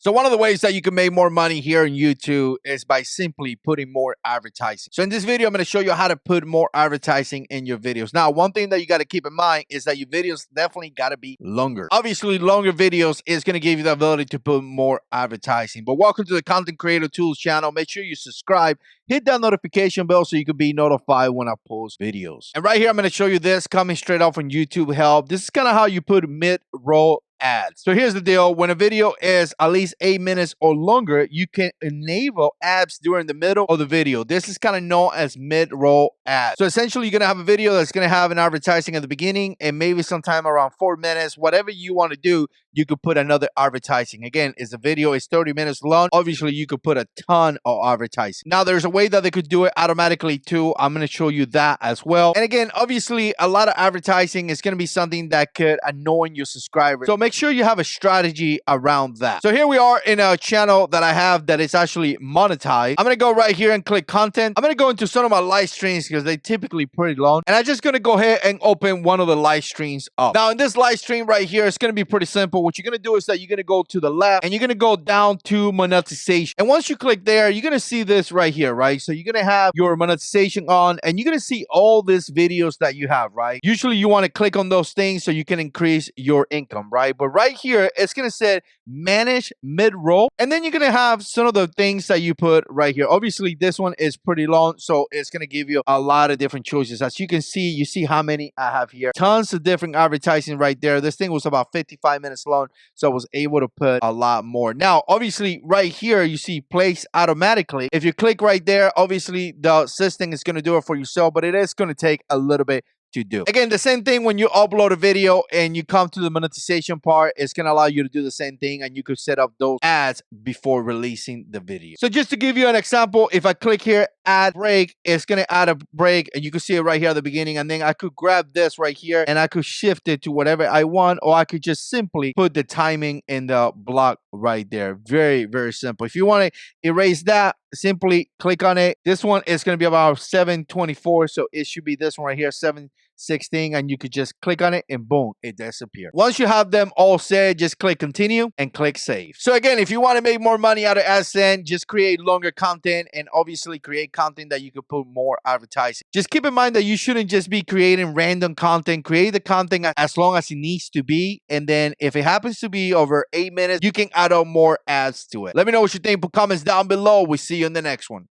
So one of the ways that you can make more money here on YouTube is by simply putting more advertising. So in this video, I'm going to show you how to put more advertising in your videos. Now, one thing that you got to keep in mind is that your videos definitely got to be longer. Obviously, longer videos is going to give you the ability to put more advertising. But welcome to the Content Creator Tools channel. Make sure you subscribe, hit that notification bell so you can be notified when I post videos. And right here, I'm going to show you this coming straight off from YouTube Help. This is kind of how you put mid-roll ads. So here's the deal. When a video is at least 8 minutes or longer, you can enable ads during the middle of the video. This is kind of known as mid-roll ads. So essentially, you're going to have a video that's going to have an advertising at the beginning and maybe sometime around 4 minutes. Whatever you want to do, you could put another advertising. Again, if the video is 30 minutes long, obviously you could put a ton of advertising. Now, there's a way that they could do it automatically too. I'm going to show you that as well. And again, obviously, a lot of advertising is going to be something that could annoy your subscribers. So make sure you have a strategy around that. So here we are in a channel that I have that is actually monetized. I'm going to go right here and click content. I'm going to go into some of my live streams because they typically pretty long. And I'm just going to go ahead and open one of the live streams up. Now, in this live stream right here, it's going to be pretty simple. What you're going to do is that you're going to go to the left and you're going to go down to monetization. And once you click there, you're going to see this right here, right? So you're going to have your monetization on and you're going to see all these videos that you have, right? Usually you want to click on those things so you can increase your income, right? But right here, it's going to say manage mid-roll. And then you're going to have some of the things that you put right here. Obviously, this one is pretty long, so it's going to give you a lot of different choices. As you can see, you see how many I have here. Tons of different advertising right there. This thing was about 55 minutes long, so I was able to put a lot more. Now, obviously, right here, you see place automatically. If you click right there, obviously, the system is going to do it for yourself, but it is going to take a little bit to do. Again, the same thing when you upload a video and you come to the monetization part, it's going to allow you to do the same thing and you could set up those ads before releasing the video. So just to give you an example, if I click here, add break, it's going to add a break and you can see it right here at the beginning. And then I could grab this right here and I could shift it to whatever I want, or I could just simply put the timing in the block right there. Very, very simple. If you want to erase that, simply click on it. This one is going to be about 724, so it should be this one right here, 716, and you could just click on it and boom, it disappears. Once you have them all set, just click continue and click save. So again, if you want to make more money out of Adsense, just create longer content and obviously create content that you could put more advertising. Just keep in mind that you shouldn't just be creating random content. Create the content as long as it needs to be, and then if it happens to be over 8 minutes, you can add on more ads to it. Let me know what you think. Put comments down below. We see you in the next one.